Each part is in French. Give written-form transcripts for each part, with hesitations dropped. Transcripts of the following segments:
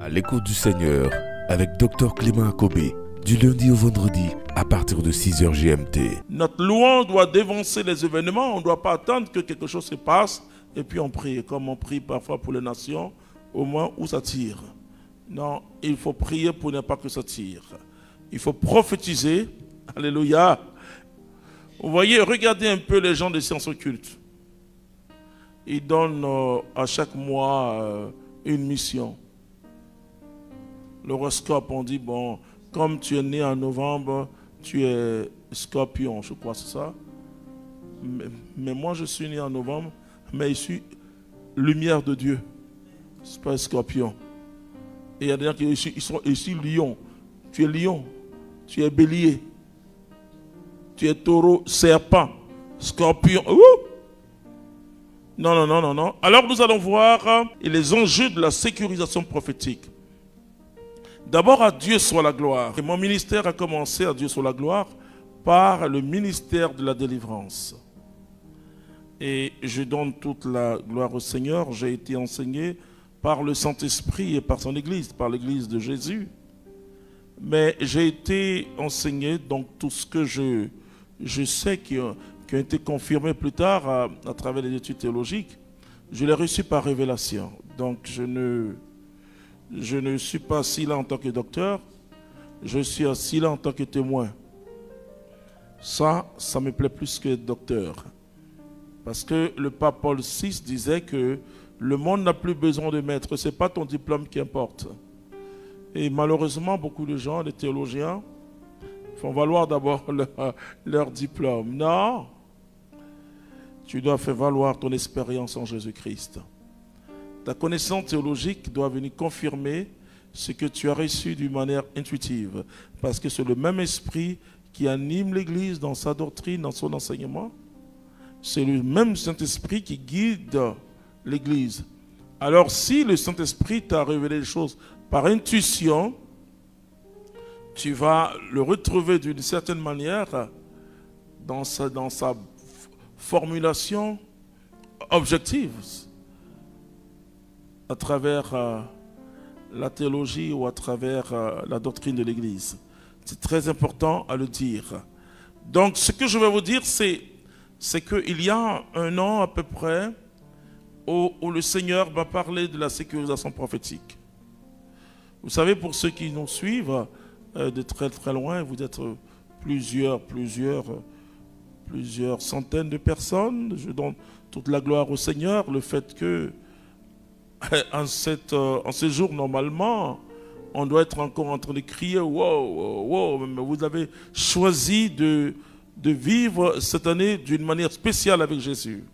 À l'écoute du Seigneur, avec Dr Clément Akobé, du lundi au vendredi, à partir de 6h GMT. Notre louange doit dévancer les événements, on ne doit pas attendre que quelque chose se passe, et puis on prie, comme on prie parfois pour les nations, au moins où ça tire. Non, il faut prier pour ne pas que ça tire. Il faut prophétiser, alléluia. Vous voyez, regardez un peu les gens des sciences occultes. Ils donnent à chaque mois une mission. L'horoscope, on dit, bon, comme tu es né en novembre, tu es scorpion, je crois, c'est ça. Mais moi, je suis né en novembre, mais je suis lumière de Dieu. C'est pas scorpion. Et il y a des gens qui sont ici lion. Tu es lion, tu es bélier, tu es taureau, serpent, scorpion. Non, non, non, non, non. Alors nous allons voir les enjeux de la sécurisation prophétique. D'abord, à Dieu soit la gloire. Et mon ministère a commencé, à Dieu soit la gloire, par le ministère de la délivrance. Et je donne toute la gloire au Seigneur. J'ai été enseigné par le Saint-Esprit et par son Église, par l'Église de Jésus. Mais j'ai été enseigné, donc tout ce que je sais qui a été confirmé plus tard à travers les études théologiques, je l'ai reçu par révélation. Donc je ne suis pas assis là en tant que docteur, je suis assis là en tant que témoin. Ça me plaît plus que docteur. Parce que le pape Paul VI disait que le monde n'a plus besoin de maître, ce n'est pas ton diplôme qui importe. Et malheureusement, beaucoup de gens, les théologiens, font valoir d'abord leur diplôme. Non, tu dois faire valoir ton expérience en Jésus-Christ. Ta connaissance théologique doit venir confirmer ce que tu as reçu d'une manière intuitive. Parce que c'est le même esprit qui anime l'Église dans sa doctrine, dans son enseignement. C'est le même Saint-Esprit qui guide l'Église. Alors si le Saint-Esprit t'a révélé les choses par intuition, tu vas le retrouver d'une certaine manière dans sa formulation objective, à travers la théologie ou à travers la doctrine de l'Église. C'est très important à le dire. Donc ce que je vais vous dire, c'est qu'il y a un an à peu près, où le Seigneur m'a parlé de la sécurisation prophétique. Vous savez, pour ceux qui nous suivent de très très loin, vous êtes plusieurs centaines de personnes. Je donne toute la gloire au Seigneur. Le fait que en ce jour, normalement, on doit être encore en train de crier « Wow, wow !» Mais vous avez choisi de vivre cette année d'une manière spéciale avec Jésus.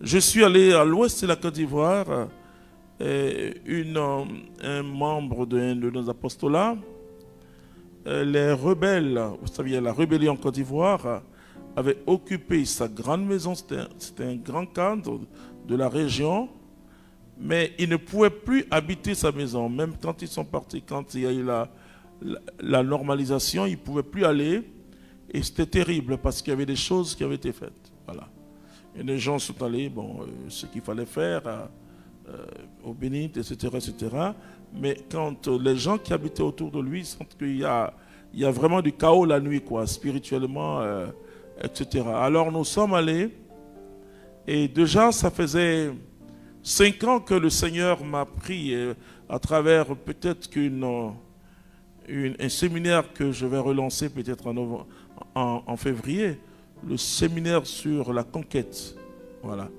Je suis allé à l'ouest de la Côte d'Ivoire. Un membre de nos apostolats, les rebelles, vous savez, la rébellion en Côte d'Ivoire avait occupé sa grande maison. C'était un grand cadre de la région, mais ils ne pouvaient plus habiter sa maison. Même quand ils sont partis, quand il y a eu la normalisation, ils ne pouvaient plus aller. Et c'était terrible parce qu'il y avait des choses qui avaient été faites. Voilà. Et les gens sont allés, bon, ce qu'il fallait faire au Bénin, etc., etc. Mais quand les gens qui habitaient autour de lui sentent qu'il y a vraiment du chaos la nuit, quoi, spirituellement, etc. Alors nous sommes allés, et déjà ça faisait 5 ans que le Seigneur m'a pris à travers peut-être un séminaire que je vais relancer peut-être en février, le séminaire sur la conquête. Voilà.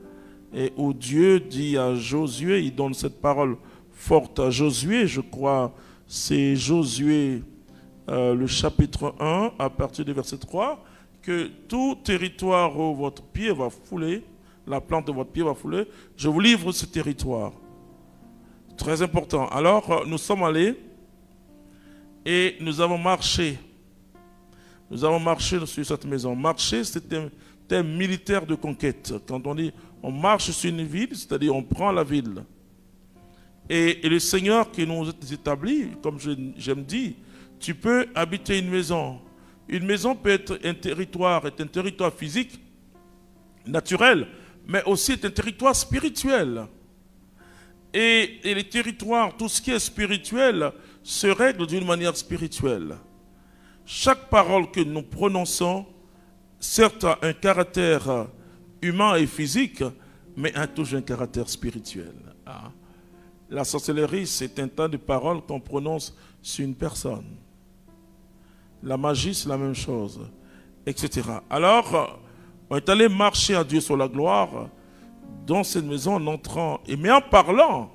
Et où Dieu dit à Josué, il donne cette parole forte à Josué, je crois, c'est Josué le chapitre 1, à partir du verset 3, que tout territoire où votre pied va fouler, la plante de votre pied va fouler, je vous livre ce territoire. Très important. Alors, nous sommes allés et nous avons marché. Nous avons marché sur cette maison. Marcher, c'est un terme militaire de conquête. Quand on dit on marche sur une ville, c'est-à-dire on prend la ville. Et le Seigneur qui nous a établis, comme j'aime dire, tu peux habiter une maison. Une maison peut être un territoire physique, naturel, mais aussi est un territoire spirituel. Et les territoires, tout ce qui est spirituel, se règle d'une manière spirituelle. Chaque parole que nous prononçons, certes a un caractère humain et physique, mais a toujours un caractère spirituel. Ah. La sorcellerie, c'est un tas de paroles qu'on prononce sur une personne. La magie, c'est la même chose, etc. Alors, on est allé marcher à Dieu sur la gloire dans cette maison en entrant, mais en parlant.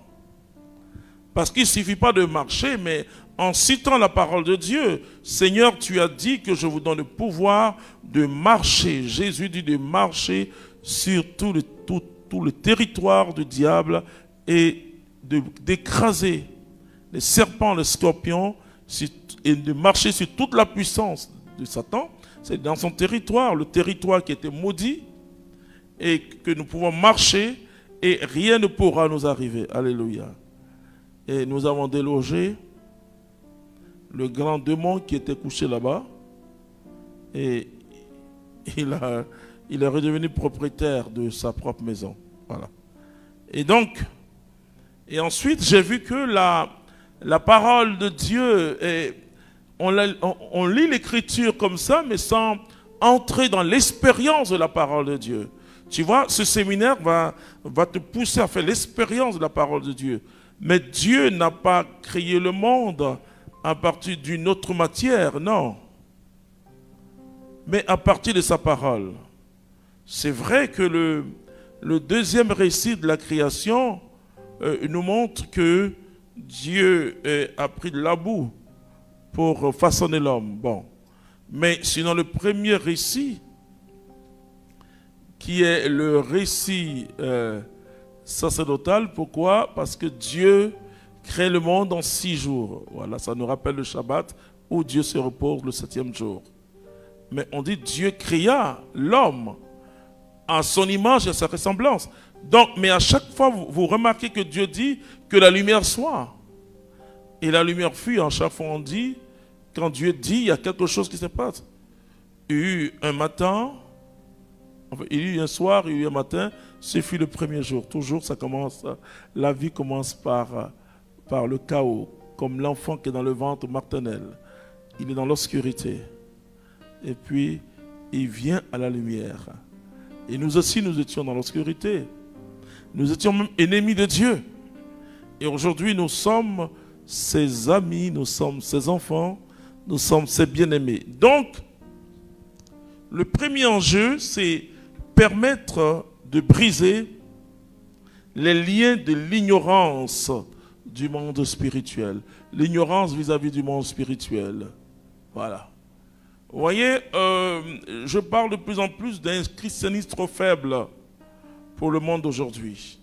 Parce qu'il ne suffit pas de marcher, mais en citant la parole de Dieu. Seigneur, tu as dit que je vous donne le pouvoir de marcher. Jésus dit de marcher sur tout le territoire du diable et d'écraser les serpents, les scorpions et de marcher sur toute la puissance de Satan. C'est dans son territoire, le territoire qui était maudit, et que nous pouvons marcher et rien ne pourra nous arriver. Alléluia. Et nous avons délogé le grand démon qui était couché là-bas, et il est redevenu propriétaire de sa propre maison. Voilà. Et donc, et ensuite j'ai vu que la parole de Dieu, on lit l'écriture comme ça, mais sans entrer dans l'expérience de la parole de Dieu. Tu vois, ce séminaire va te pousser à faire l'expérience de la parole de Dieu. Mais Dieu n'a pas créé le monde à partir d'une autre matière, non. Mais à partir de sa parole. C'est vrai que le deuxième récit de la création nous montre que Dieu a pris de la boue pour façonner l'homme. Bon. Mais sinon le premier récit, qui est le récit sacerdotal. Pourquoi? Parce que Dieu crée le monde en 6 jours. Voilà, ça nous rappelle le Shabbat où Dieu se repose le 7e jour. Mais on dit Dieu créa l'homme à son image et à sa ressemblance. Donc, mais à chaque fois, vous remarquez que Dieu dit que la lumière soit. Et la lumière fut. À chaque fois, on dit, quand Dieu dit, il y a quelque chose qui se passe. Il y a eu un matin, enfin, il y a eu un soir, il y a eu un matin, ce fut le premier jour. Toujours, ça commence, la vie commence par le chaos, comme l'enfant qui est dans le ventre maternel. Il est dans l'obscurité. Et puis, il vient à la lumière. Et nous aussi, nous étions dans l'obscurité. Nous étions même ennemis de Dieu. Et aujourd'hui, nous sommes ses amis, nous sommes ses enfants, nous sommes ses bien-aimés. Donc, le premier enjeu, c'est permettre de briser les liens de l'ignorance du monde spirituel. L'ignorance vis-à-vis du monde spirituel. Voilà. Vous voyez, je parle de plus en plus d'un christianisme trop faible pour le monde d'aujourd'hui.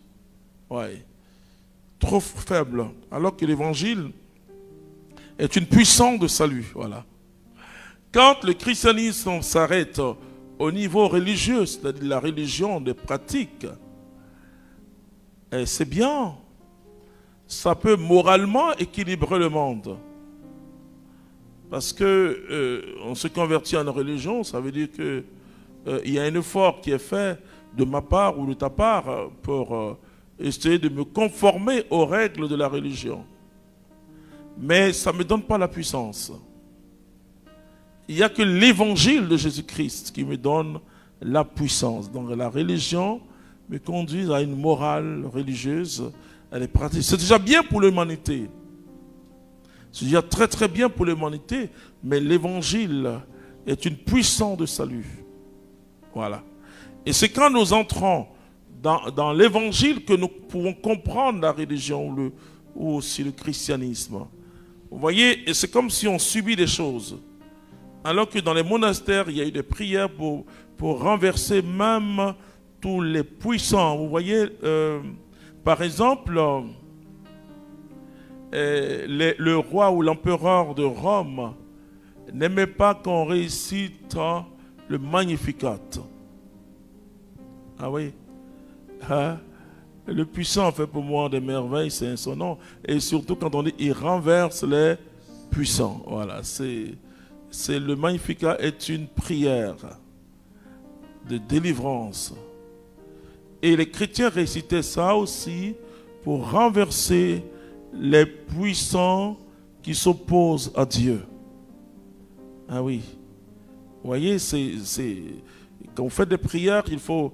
Ouais. Trop faible. Alors que l'évangile est une puissance de salut. Voilà. Quand le christianisme s'arrête au niveau religieux, c'est-à-dire la religion des pratiques, c'est bien. Ça peut moralement équilibrer le monde. Parce que on se convertit en une religion, ça veut dire que il y a un effort qui est fait de ma part ou de ta part pour essayer de me conformer aux règles de la religion. Mais ça ne me donne pas la puissance. Il n'y a que l'évangile de Jésus-Christ qui me donne la puissance. Donc la religion me conduit à une morale religieuse. Elle est pratique. C'est déjà bien pour l'humanité. C'est déjà très très bien pour l'humanité. Mais l'évangile est une puissance de salut. Voilà. Et c'est quand nous entrons dans l'évangile que nous pouvons comprendre la religion ou aussi le christianisme. Vous voyez, et c'est comme si on subit des choses. Alors que dans les monastères, il y a eu des prières pour renverser même tous les puissants. Vous voyez, par exemple, le roi ou l'empereur de Rome n'aimait pas qu'on récite le Magnificat. Ah oui. Hein? Le puissant fait pour moi des merveilles, c'est son nom. Et surtout quand on dit il renverse les puissants. Voilà, le Magnificat est une prière de délivrance Et les chrétiens récitaient ça aussi pour renverser les puissants qui s'opposent à Dieu. Ah oui. Vous voyez, quand vous faites des prières, il faut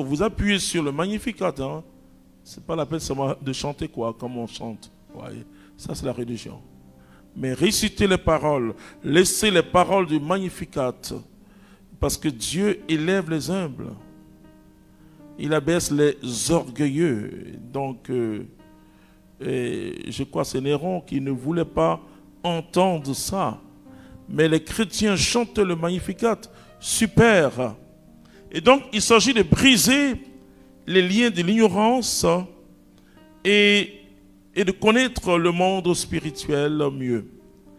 vous appuyer sur le Magnificat. Hein. Ce n'est pas la peine seulement de chanter quoi, comme on chante. Vous voyez. Ça, c'est la religion. Mais récitez les paroles. Laissez les paroles du Magnificat. Parce que Dieu élève les humbles. Il abaisse les orgueilleux. Donc, je crois que c'est Néron qui ne voulait pas entendre ça. Mais les chrétiens chantent le Magnificat. Super. Et donc, il s'agit de briser les liens de l'ignorance et de connaître le monde spirituel mieux.